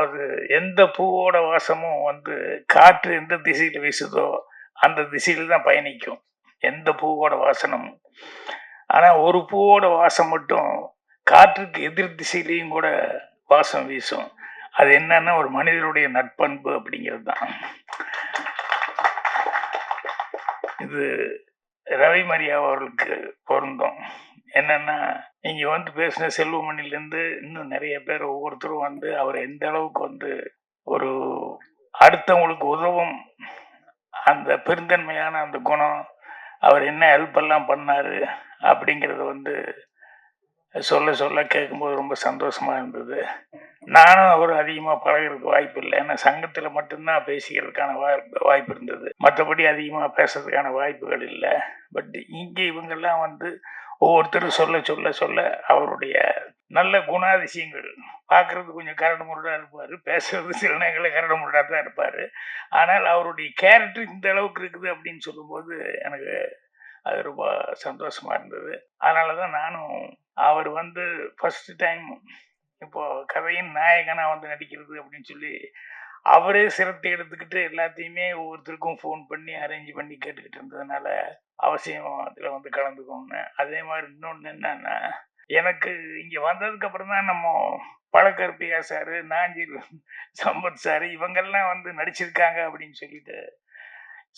அதாவது எந்த பூவோட வாசமும் வந்து காற்று எந்த திசையில வீசுதோ அந்த திசையில தான் பயணிக்கும். எந்த பூவோட வாசனமும். ஆனா ஒரு பூவோட வாசம் மட்டும் காற்றுக்கு எதிர் திசையிலையும் கூட வாசம் வீசும். அது என்னன்னா ஒரு மனிதனுடைய நட்பண்பு அப்படிங்கிறது தான். இது ரவி மரியா அவர்களுக்கு பொருந்தும். என்னன்னா நீங்க வந்து பேசின செல்வமணிலேருந்து இன்னும் நிறைய பேர் ஒவ்வொருத்தரும் வந்து அவர் எந்த அளவுக்கு வந்து ஒரு அடுத்தவங்களுக்கு உதவும் அந்த பெருந்தன்மையான அந்த குணம், அவர் என்ன ஹெல்ப் எல்லாம் பண்ணாரு அப்படிங்கிறத வந்து சொல்ல சொல்ல கேட்கும்போது ரொம்ப சந்தோஷமா இருந்தது. நானும் அவர் அதிகமாக பழகிறதுக்கு வாய்ப்பு இல்லை. ஏன்னா சங்கத்தில் மட்டும்தான் பேசிக்கிறதுக்கான வாய்ப்பு இருந்தது. மற்றபடி அதிகமாக பேசுறதுக்கான வாய்ப்புகள் இல்லை. பட் இங்கே இவங்கெல்லாம் வந்து ஒவ்வொருத்தரும் சொல்ல சொல்ல சொல்ல அவருடைய நல்ல குணாதிசயங்கள் பார்க்கறது கொஞ்சம் கரடு முரடாக இருப்பார், பேசுறது சில நேரங்களில் கரடு முரடாக தான் இருப்பார். ஆனால் அவருடைய கேரக்டர் இந்த அளவுக்கு இருக்குது அப்படின்னு சொல்லும்போது எனக்கு அது ரொம்ப சந்தோஷமா இருந்தது. அதனால தான் நானும் அவர் வந்து ஃபர்ஸ்ட் டைம் இப்போ கதையின் நாயகனா வந்து நடிக்கிறது அப்படின்னு சொல்லி அவரே சிரத்தை எடுத்துக்கிட்டு எல்லாத்தையுமே ஒவ்வொருத்தருக்கும் ஃபோன் பண்ணி அரேஞ்ச் பண்ணி கேட்டுக்கிட்டு இருந்ததுனால அவசியம் அதில் வந்து கலந்துக்கோங்க. அதே மாதிரி இன்னொன்று என்னன்னா, எனக்கு இங்கே வந்ததுக்கு அப்புறம் தான் நம்ம பழக்கருப்பியா சாரு, நாஞ்சில் சம்பத் சாரு இவங்கெல்லாம் வந்து நடிச்சிருக்காங்க அப்படின்னு சொல்லிட்டு,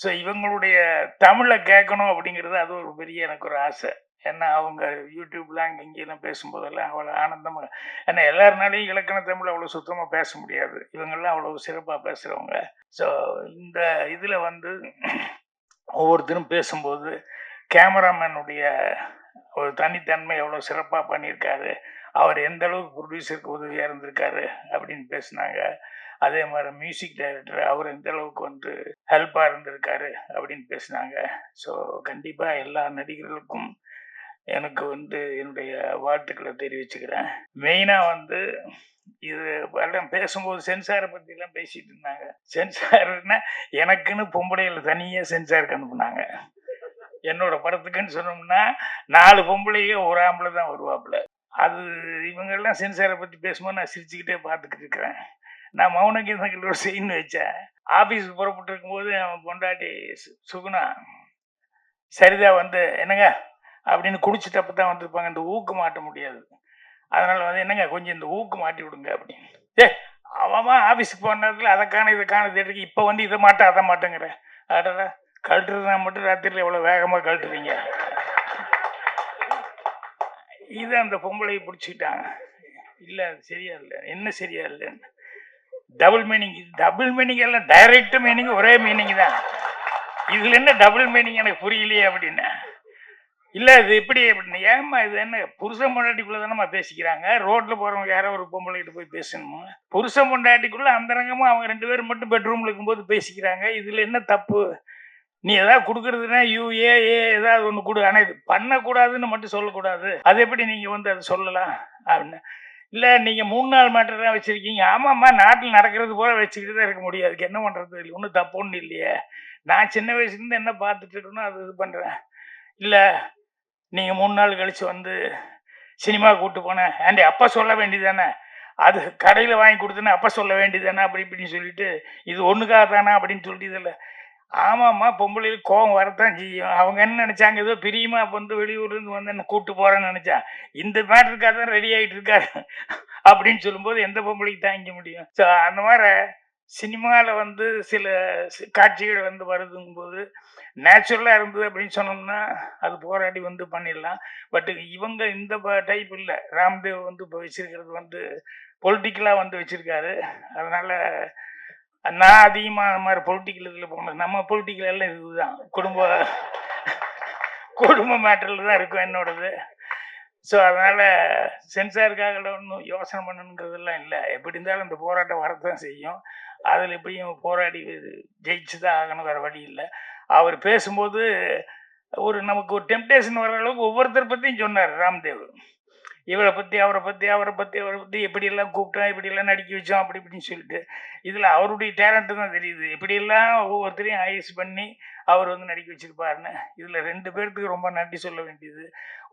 ஸோ இவங்களுடைய தமிழை கேட்கணும் அப்படிங்கிறது அது ஒரு பெரிய எனக்கு ஒரு ஆசை. ஏன்னா அவங்க யூடியூப்லாம் அங்கே இங்கெல்லாம் பேசும்போதெல்லாம் அவ்வளோ ஆனந்தமாக, ஏன்னா எல்லாருனாலையும் இலக்கண தமிழ் அவ்வளோ சுத்தமாக பேச முடியாது. இவங்கெல்லாம் அவ்வளோ சிறப்பாக பேசுகிறவங்க. ஸோ இந்த இதில் வந்து ஒவ்வொருத்தரும் பேசும்போது கேமராமேனுடைய ஒரு தனித்தன்மை எவ்வளோ சிறப்பாக பண்ணியிருக்காரு, அவர் எந்த அளவுக்கு ப்ரொடியூசருக்கு உதவியாக இருந்திருக்காரு அப்படின்னு பேசினாங்க. அதே மாதிரி மியூசிக் டைரக்டர் அவர் எந்த அளவுக்கு வந்து ஹெல்ப்பாக இருந்திருக்காரு அப்படின்னு பேசினாங்க. ஸோ கண்டிப்பாக எல்லா நடிகர்களுக்கும் எனக்கு வந்து என்னுடைய வாழ்த்துக்களை தெரிவிச்சுக்கிறேன். மெயினாக வந்து இது எல்லாம் பேசும்போது சென்சாரை பற்றிலாம் பேசிட்டு இருந்தாங்க. சென்சார்னா எனக்குன்னு பொம்பளைகள் தனியாக சென்சாருக்கு அனுப்புனாங்க. என்னோட படத்துக்குன்னு சொன்னோம்னா 4 பொம்பளைங்க ஒரு ஆம்பளை தான் வருவாப்புல. அது இவங்கெல்லாம் சென்சாரை பற்றி பேசும்போது நான் சிரிச்சுக்கிட்டே பார்த்துக்கிட்டு இருக்கிறேன். நான் மௌன கீதங்கள் ஒரு சீன் வச்சேன். ஆஃபீஸுக்கு புறப்பட்டு இருக்கும்போது அவன் பொண்டாட்டி சுகுணா சரிதா வந்து என்னங்க அப்படின்னு குடிச்சிட்டப்ப தான் வந்திருப்பாங்க. இந்த ஊக்கு மாட்ட முடியாது. அதனால வந்து என்னங்க கொஞ்சம் இந்த ஊக்கு மாட்டி விடுங்க அப்படின்னு. ஏ அவன் ஆஃபீஸுக்கு போன நேரத்தில் அதை காண இதை காண தேடிக்கு இப்போ வந்து இதை மாட்ட அதை மாட்டேங்கிற அடடா கழட்டுறதுனா மட்டும் ராத்திரியில் எவ்வளோ வேகமாக கழட்டுறீங்க. இது அந்த பொம்பளையை பிடிச்சிக்கிட்டாங்க. இல்லை அது சரியா இல்லை, என்ன சரியா இல்லைன்னு. டபுள் மீனிங் எல்லாம் டைரக்ட் மீனிங் ஒரே மீனிங் தான். இதுல என்ன டபுள் மீனிங் எனக்கு புரியலையே அப்படின்னு. இல்லை இது எப்படி அப்படின்னு, ஏமா இது என்ன புருஷன் பொண்டாட்டிக்குள்ள தானே பேசிக்கிறாங்க, ரோட்ல போறவங்க யாரோ ஒரு பொம்பளைகிட்ட போய் பேசணுமா? புருஷன் பொண்டாட்டிக்குள்ள அந்தரங்கமா அவங்க 2 பேரும் மட்டும் பெட்ரூம்ல இருக்கும்போது பேசிக்கிறாங்க. இதுல என்ன தப்பு? நீ ஏதாவது கொடுக்கறதுனா ஏ ஏதாவது ஒன்று கொடு, ஆனால் இது பண்ணக்கூடாதுன்னு மட்டும் சொல்லக்கூடாது. அது எப்படி நீங்க வந்து அதை சொல்லலாம் அப்படின்னு. இல்லை நீங்க 3 நாள் மேட்டர் தான் வச்சிருக்கீங்க. ஆமாம்மா நாட்டில் நடக்கிறது போல வச்சுக்கிட்டு தான் இருக்க முடியாது, அதுக்கு என்ன பண்றது, இல்லை ஒன்றும் தப்பு ஒன்றும் இல்லையே. நான் சின்ன வயசுலேருந்து என்ன பார்த்துட்டு இருக்கணும் அது இது பண்றேன். இல்லை நீங்க 3 நாள் கழிச்சு வந்து சினிமா கூட்டு போனேன், ஆண்டி அப்பா சொல்ல வேண்டியதானே, அது கடையில் வாங்கி கொடுத்தேன்னு அப்பா சொல்ல வேண்டியதானே அப்படி இப்படின்னு சொல்லிட்டு இது ஒன்றுக்காக தானே அப்படின்னு சொல்லிட்டு இதில். ஆமாம்மா பொம்பளைக்கு கோவம் வரத்தான் செய்யும். அவங்க என்ன நினைச்சாங்க, ஏதோ பிரியமா வந்து வெளியூர்லேருந்து வந்து என்ன கூப்பிட்டு போறேன்னு நினைச்சா, இந்த மேட்டருக்காக தான் ரெடி ஆகிட்டு இருக்காரு அப்படின்னு சொல்லும்போது எந்த பொம்பளைக்கு தாங்கிக்க முடியும்? ஸோ அந்த மாதிரி சினிமாவில் வந்து சில காட்சிகள் வந்து வருதுங்கும்போது நேச்சுரலாக இருந்தது அப்படின்னு சொன்னோம்னா அது போராடி வந்து பண்ணிடலாம். பட் இவங்க இந்த டைப் இல்லை. ராம்தேவ் வந்து இப்போ வச்சிருக்கிறது வந்து பொலிட்டிக்கலாக வந்து வச்சிருக்காரு. அதனால நான் அதிகமாக அந்த மாதிரி பொலிட்டிக்கல் இதில் போனது, நம்ம பொலிட்டிக்கல் எல்லாம் இதுதான் குடும்ப மேட்டரில் தான் இருக்கும் என்னோடது. ஸோ அதனால் சென்சாருக்காக ஒன்றும் யோசனை பண்ணணுங்கிறதெல்லாம் இல்லை. எப்படி இருந்தாலும் இந்த போராட்டம் வரத்தான் செய்யும். அதில் எப்படியும் போராடி ஜெயிச்சு தான் ஆகணும், வேறு வழி இல்லை. அவர் பேசும்போது ஒரு நமக்கு ஒரு டெம்டேஷன் வர அளவுக்கு ஒவ்வொருத்தர் பற்றியும் சொன்னார் ராம்தேவ். இவரை பற்றி அவரை பற்றி எப்படியெல்லாம் கூப்பிட்டோம், இப்படியெல்லாம் நடிக்க வச்சோம் அப்படி இப்படின்னு சொல்லிட்டு. இதில் அவருடைய டேலண்ட்டு தான் தெரியுது, எப்படியெல்லாம் ஒவ்வொருத்தரையும் ஐஸ் பண்ணி அவர் வந்து நடிக்க வச்சிருப்பாருன்னு. இதில் 2 பேர்த்துக்கு ரொம்ப நன்றி சொல்ல வேண்டியது.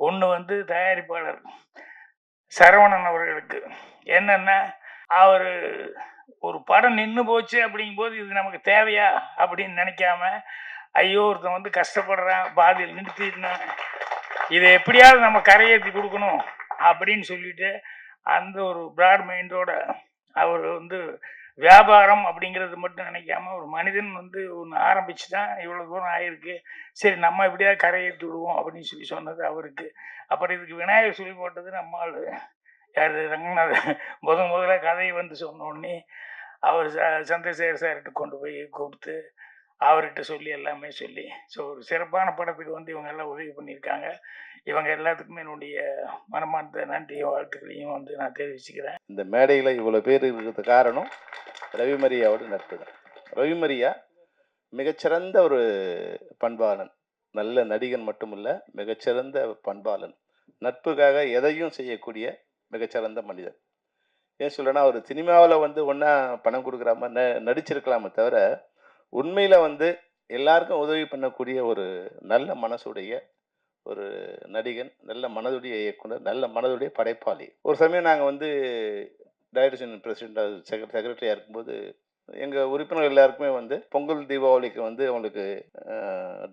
ஒன்று வந்து தயாரிப்பாளர் சரவணன் அவர்களுக்கு. என்னன்னா அவர் ஒரு படம் நின்னு போச்சு அப்படிங்கும்போது, இது நமக்கு தேவையா? அப்படின்னு நினைக்காம, ஐயோ! ஒருத்தன் வந்து கஷ்டப்படுறான், பாதியில நிறுத்திடணும். இத எப்படியாவது நம்ம கரையேத்தி குடுக்கணும் அப்படின்னு சொல்லிட்டு, அந்த ஒரு பிராட் மைண்டோட அவரு வந்து வியாபாரம் அப்படிங்கிறது மட்டும் நினைக்காம, ஒரு மனிதன் வந்து ஒண்ணு ஆரம்பிச்சு தான் இவ்வளோ தூரம் ஆயிருக்கு. சரி நம்ம எப்படியாவது கரையேத்தி விடுவோம் அப்படின்னு சொல்லி சொன்னது அவருக்கு. அப்புறம் இதுக்கு விநாயகர் சொல்லி போட்டது நம்ம ஆளு. யாரு ரங்கநாதன். முதல்ல கதைய வந்து சொன்ன உடனே, அவர் சந்திரசேகர் சார்கிட்ட கொண்டு போய் குடுத்து, அவர்கிட்ட சொல்லி எல்லாமே சொல்லி, ஸோ ஒரு சிறப்பான படத்துக்கு வந்து இவங்க எல்லாம் உதவி பண்ணியிருக்காங்க. இவங்க எல்லாத்துக்குமே என்னுடைய மனமார்ந்த நன்றியும், வாழ்த்துக்களையும் வந்து நான் தெரிவிச்சுக்கிறேன். இந்த மேடையில் இவ்வளோ பேர் இருக்கிறது காரணம் ரவிமரியாவோட நட்பு தான். ரவிமரியா மிகச்சிறந்த ஒரு பண்பாளன், நல்ல நடிகன் மட்டுமல்ல, மிகச்சிறந்த பண்பாளன், நட்புக்காக எதையும் செய்யக்கூடிய மிகச்சிறந்த மனிதன். ஏன் சொல்றேன்னா, ஒரு சினிமாவில் வந்து ஒன்றா பணம் கொடுக்குற மாதிரி நடிச்சிருக்கலாமே தவிர, உண்மையில் வந்து எல்லாருக்கும் உதவி பண்ணக்கூடிய ஒரு நல்ல மனசுடைய ஒரு நடிகன், நல்ல மனதுடைய இயக்குனர், நல்ல மனதுடைய படைப்பாளி. ஒரு சமயம் நாங்கள் வந்து டைரக்டர்ஸ் யூனியன் பிரசிடென்ட் செக்ரட்டரியாக இருக்கும்போது, எங்கள் உறுப்பினர்கள் எல்லாருக்குமே வந்து பொங்கல் தீபாவளிக்கு வந்து அவங்களுக்கு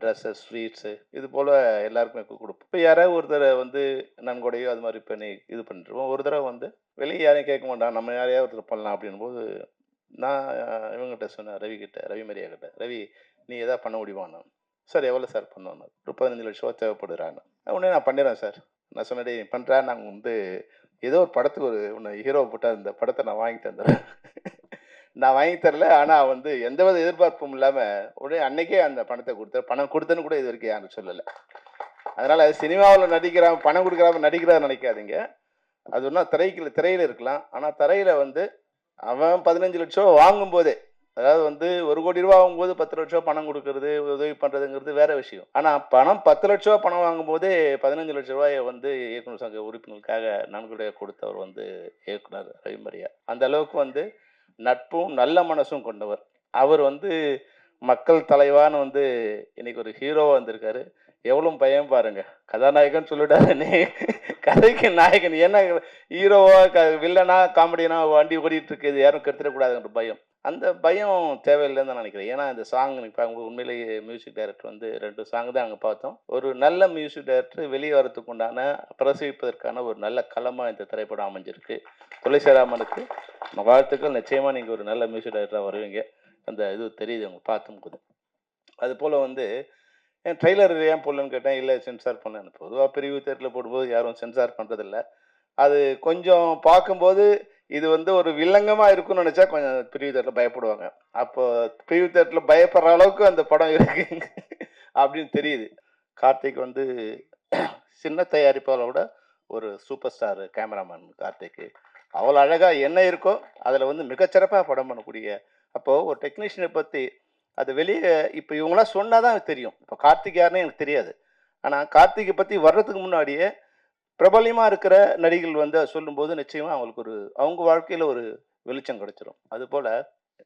ட்ரெஸ்ஸஸ், ஸ்வீட்ஸு இது போல் எல்லாருக்குமே கொடுப்போம். இப்போ யாராவது ஒருத்தரை வந்து நன்கொடையோ அது மாதிரி பண்ணி இது பண்ணிட்டுருவோம். ஒரு தடவை வந்து வெளியே யாரையும் கேட்க மாட்டான், நம்ம யாரையாவது ஒருத்தர் பண்ணலாம் அப்படின்போது, நான் இவங்ககிட்ட சொன்னேன், ரவிமரியா கிட்ட, ரவி நீ எதாவது பண்ண முடியுமாண்ணா? சார் எவ்வளோ சார் பண்ணுவாங்க? ஒரு 15 லட்ச ரூபா தேவைப்படுறாங்க. உடனே நான் பண்ணிடுறேன் சார். நான் சொன்னேன், நீ பண்ணுறேன், நாங்கள் வந்து ஏதோ ஒரு படத்துக்கு உன்னை ஹீரோ போட்டால் அந்த படத்தை நான் வாங்கி தந்துடுறேன். நான் வாங்கி தரல, ஆனால் வந்து எந்தவித எதிர்பார்ப்பும் இல்லாமல் உடனே அன்னைக்கே அந்த பணத்தை கொடுத்தேன். பணம் கொடுத்தேன்னு கூட இது வரைக்கும் யாரும் சொல்லலை. அதனால் சினிமாவில் நடிக்கிறான், பணம் கொடுக்குறாம நடிக்கிறான்னு நினைக்காதீங்க. அது ஒன்றா திரையில் இருக்கலாம். ஆனால் திரையில் வந்து அவன் 15 லட்ச ரூபா வாங்கும்போதே, அதாவது வந்து 1 கோடி ரூபா வாங்கும்போது 10 லட்ச ரூபா பணம் கொடுக்கறது, உதவி பண்ணுறதுங்கிறது வேற விஷயம். ஆனால் பணம் 10 லட்ச ரூபா பணம் வாங்கும்போதே 15 லட்ச ரூபாயை வந்து இயக்குனர் சங்க உறுப்பினர்களுக்காக நன்கொடை கொடுத்தவர் வந்து இயக்குனர் ரவிமரியா. அந்த அளவுக்கு வந்து நட்பும் நல்ல மனசும் கொண்டவர். அவர் வந்து மக்கள் தலைவான்னு வந்து இன்னைக்கு ஒரு ஹீரோவாக வந்திருக்காரு. எவ்வளோ பயம் பாருங்க. கதாநாயகன் சொல்லிட்டாரு, கதைக்கு நாயகன். ஏன்னா ஹீரோவா வில்லனா காமெடினா வண்டி ஓடிட்டு இருக்கு, இது யாரும் கெடுத்துடக்கூடாதுன்ற பயம். அந்த பயம் தேவையில்லைன்னு தான் நினைக்கிறேன். ஏன்னா இந்த சாங் பார்க்கும்போது உண்மையிலேயே மியூசிக் டைரக்டர் வந்து 2 சாங் தான் அங்கே பார்த்தோம். ஒரு நல்ல மியூசிக் டைரக்டர் வெளியே வரத்துக்கு உண்டான பிரசவிப்பதற்கான ஒரு நல்ல களமாக இந்த திரைப்படம் அமைஞ்சிருக்கு. துளசிராமனுக்கு வாழ்த்துக்கள். நிச்சயமாக நீங்கள் ஒரு நல்ல மியூசிக் டைரக்டராக வருவீங்க. அந்த இது தெரியுது அவங்க பார்க்கும்போது. அது போல் வந்து என் ட்ரெய்லர் ஏன் போடலன்னு கேட்டேன். இல்லை சென்சார் பண்ணேன். பொதுவாக பிரிவு தேட்டரில் போடும்போது யாரும் சென்சார் பண்ணுறதில்ல. அது கொஞ்சம் பார்க்கும்போது இது வந்து ஒரு வில்லங்கமாக இருக்குன்னு நினச்சா கொஞ்சம் பிரிவு தேட்டரில் பயப்படுவாங்க. அப்போ பிரிவு தேட்டரில் பயப்படுற அளவுக்கு அந்த படம் இருக்கு அப்படின்னு தெரியுது. கார்த்திக் வந்து சின்ன தயாரிப்பாளரோட ஒரு சூப்பர் ஸ்டார் கேமராமேன் கார்த்திக். அவ்வளோ அழகாக என்ன இருக்கோ அதில் வந்து மிகச்சிறப்பாக படம் பண்ணக்கூடிய, அப்போது ஒரு டெக்னீஷியனை பற்றி அது வெளியே இப்போ இவங்களாம் சொன்னால் தான் தெரியும். இப்போ கார்த்திக் யாருன்னு எனக்கு தெரியாது. ஆனால் கார்த்திகை பற்றி வர்றதுக்கு முன்னாடியே பிரபலியமாக இருக்கிற நடிகர்கள் வந்து சொல்லும்போது நிச்சயமாக அவங்களுக்கு அவங்க வாழ்க்கையில் ஒரு வெளிச்சம் கிடைச்சிரும். அதுபோல்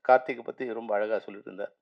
கார்த்திகை பற்றி ரொம்ப அழகாக சொல்லிட்டு இருந்தார்.